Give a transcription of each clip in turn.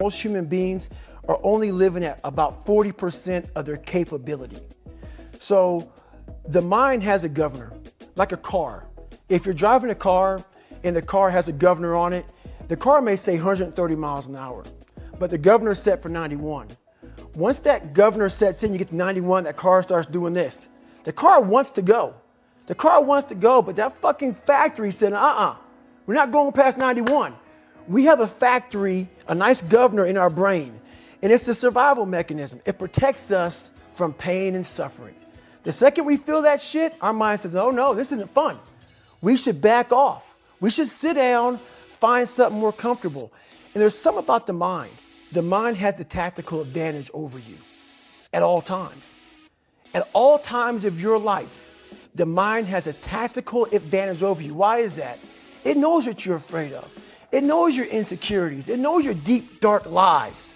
Most human beings are only living at about 40% of their capability. So the mind has a governor, like a car. If you're driving a car and the car has a governor on it, the car may say 130 miles an hour, but the governor is set for 91. Once that governor sets in, you get to 91, that car starts doing this. The car wants to go. The car wants to go, but that fucking factory said, we're not going past 91. We have a factory, a nice governor in our brain, and it's a survival mechanism. It protects us from pain and suffering. The second we feel that shit, our mind says, oh no, this isn't fun. We should back off. We should sit down, find something more comfortable. And there's something about the mind. The mind has the tactical advantage over you at all times. At all times of your life, the mind has a tactical advantage over you. Why is that? It knows what you're afraid of. It knows your insecurities. It knows your deep, dark lies.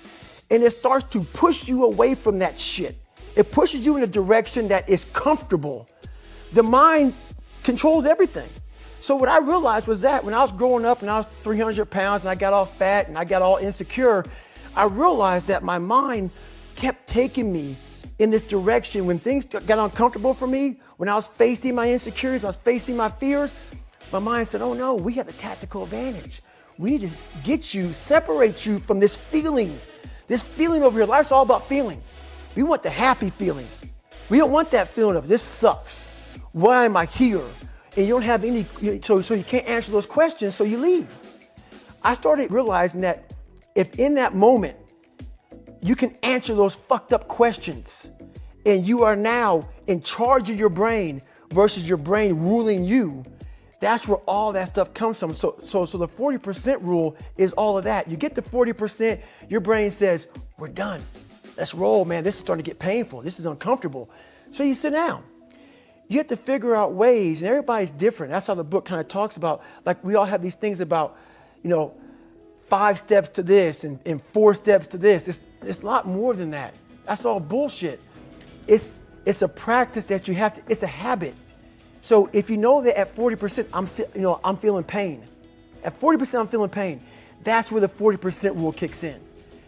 And it starts to push you away from that shit. It pushes you in a direction that is comfortable. The mind controls everything. So what I realized was that when I was growing up and I was 300 pounds and I got all fat and I got all insecure, I realized that my mind kept taking me in this direction. When things got uncomfortable for me, when I was facing my insecurities, when I was facing my fears, my mind said, oh no, we have the tactical advantage. We need to get you, separate you from this feeling over here. Life's all about feelings. We want the happy feeling. We don't want that feeling of this sucks. Why am I here? And you don't have any, so you can't answer those questions, so you leave. I started realizing that if in that moment you can answer those fucked up questions and you are now in charge of your brain versus your brain ruling you, that's where all that stuff comes from. So the 40% rule is all of that. You get to 40%, your brain says, we're done. Let's roll, man. This is starting to get painful. This is uncomfortable. So you sit down. You have to figure out ways, and everybody's different. That's how the book kind of talks about, like we all have these things about, 5 steps to this and 4 steps to this. It's a lot more than that. That's all bullshit. It's a practice that you have to, it's a habit. So if you know that at 40%, I'm feeling pain. At 40%, I'm feeling pain. That's where the 40% rule kicks in.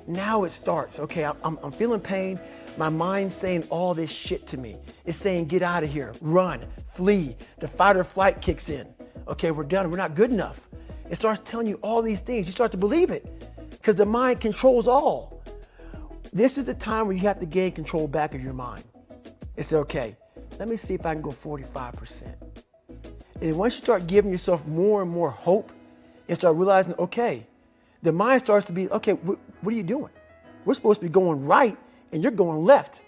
Now it starts. Okay, I'm feeling pain. My mind's saying all this shit to me. It's saying, get out of here, run, flee. The fight or flight kicks in. Okay, we're done. We're not good enough. It starts telling you all these things. You start to believe it because the mind controls all. This is the time where you have to gain control back of your mind. It's okay. Let me see if I can go 45%. And once you start giving yourself more and more hope and start realizing, okay, the mind starts to be, okay, what are you doing? We're supposed to be going right and you're going left.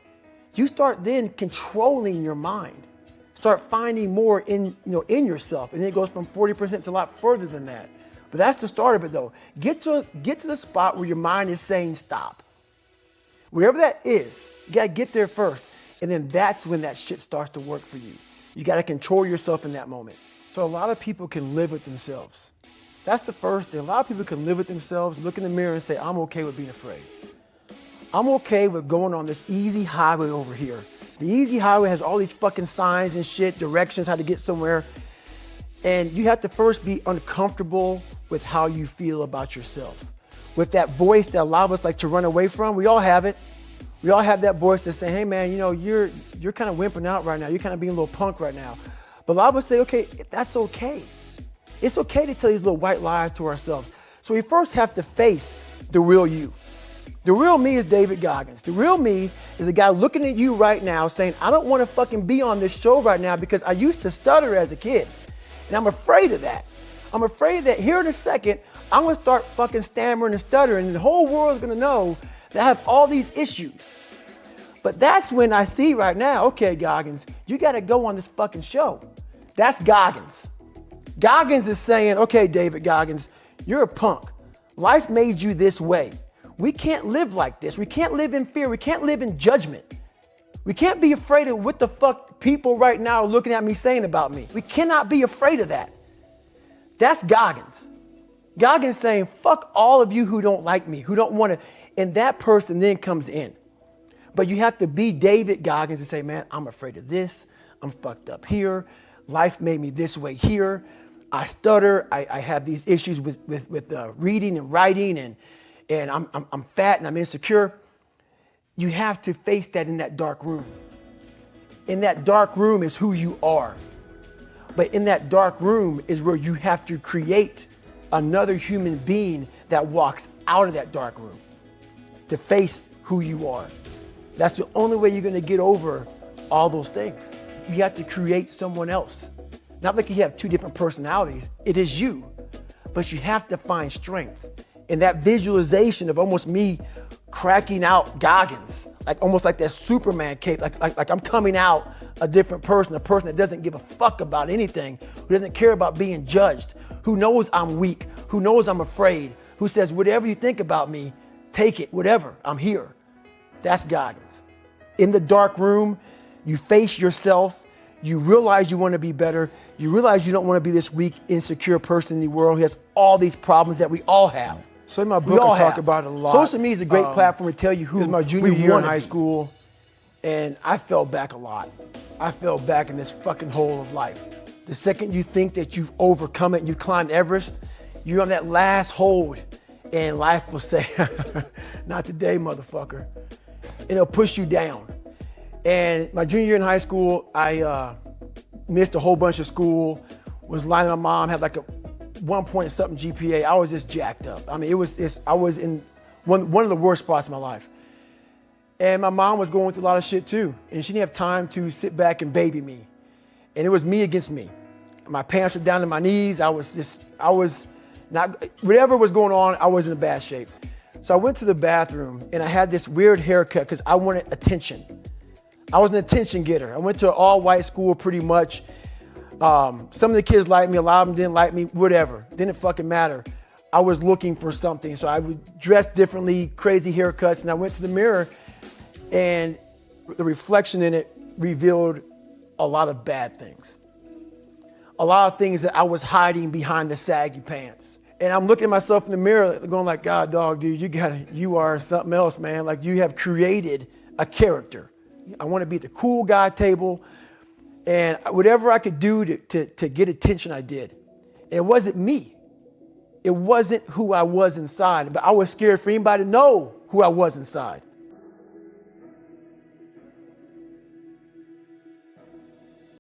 You start then controlling your mind. Start finding more in yourself. And then it goes from 40% to a lot further than that. But that's the start of it though. Get to the spot where your mind is saying stop. Whatever that is, you gotta get there first. And then that's when that shit starts to work for you. You got to control yourself in that moment. So a lot of people can live with themselves. That's the first thing. A lot of people can live with themselves, look in the mirror and say, I'm okay with being afraid. I'm okay with going on this easy highway over here. The easy highway has all these fucking signs and shit, directions, how to get somewhere. And you have to first be uncomfortable with how you feel about yourself. With that voice that a lot of us like to run away from, we all have it. We all have that voice that's saying, hey man, you're kind of wimping out right now. You're kind of being a little punk right now. But a lot of us say, okay, that's okay. It's okay to tell these little white lies to ourselves. So we first have to face the real you. The real me is David Goggins. The real me is the guy looking at you right now saying, I don't want to fucking be on this show right now because I used to stutter as a kid. And I'm afraid of that. I'm afraid that here in a second, I'm going to start fucking stammering and stuttering and the whole world's going to know that I have all these issues. But that's when I see right now, okay, Goggins, you got to go on this fucking show. That's Goggins. Goggins is saying, okay, David Goggins, you're a punk. Life made you this way. We can't live like this. We can't live in fear. We can't live in judgment. We can't be afraid of what the fuck people right now are looking at me saying about me. We cannot be afraid of that. That's Goggins. Goggins saying, fuck all of you who don't like me, who don't want to, and that person then comes in. But you have to be David Goggins and say, man, I'm afraid of this. I'm fucked up here. Life made me this way here. I stutter. I have these issues with reading and writing and I'm fat and I'm insecure. You have to face that in that dark room. In that dark room is who you are. But in that dark room is where you have to create another human being that walks out of that dark room to face who you are. That's the only way you're gonna get over all those things. You have to create someone else. Not like you have two different personalities, it is you. But you have to find strength. In that visualization of almost me cracking out Goggins, like almost like that Superman cape, like I'm coming out a different person, a person that doesn't give a fuck about anything, who doesn't care about being judged, who knows I'm weak, who knows I'm afraid, who says, whatever you think about me, take it, whatever, I'm here. That's Goggins. In the dark room, you face yourself, you realize you want to be better, you realize you don't want to be this weak, insecure person in the world who has all these problems that we all have. So in my book, I talk about it a lot. Social media is a great platform to tell you who. It was my junior year in high school, and I fell back a lot. I fell back in this fucking hole of life. The second you think that you've overcome it and you climbed Everest, you're on that last hold, and life will say, not today, motherfucker. And it'll push you down. And my junior year in high school, I missed a whole bunch of school, was lying to my mom, had like a 1 point something GPA. I was just jacked up. I mean, I was in one of the worst spots in my life. And my mom was going through a lot of shit too. And she didn't have time to sit back and baby me. And it was me against me. My pants were down to my knees. I was not, whatever was going on, I was in a bad shape. So I went to the bathroom and I had this weird haircut because I wanted attention. I was an attention getter. I went to an all-white school pretty much. Some of the kids liked me, a lot of them didn't like me, whatever. Didn't fucking matter. I was looking for something. So I would dress differently, crazy haircuts, and I went to the mirror and the reflection in it revealed a lot of bad things. A lot of things that I was hiding behind the saggy pants. And I'm looking at myself in the mirror going like, God, dog, dude, you are something else, man. Like you have created a character. I want to be at the cool guy table. And whatever I could do to get attention, I did. And it wasn't me. It wasn't who I was inside. But I was scared for anybody to know who I was inside.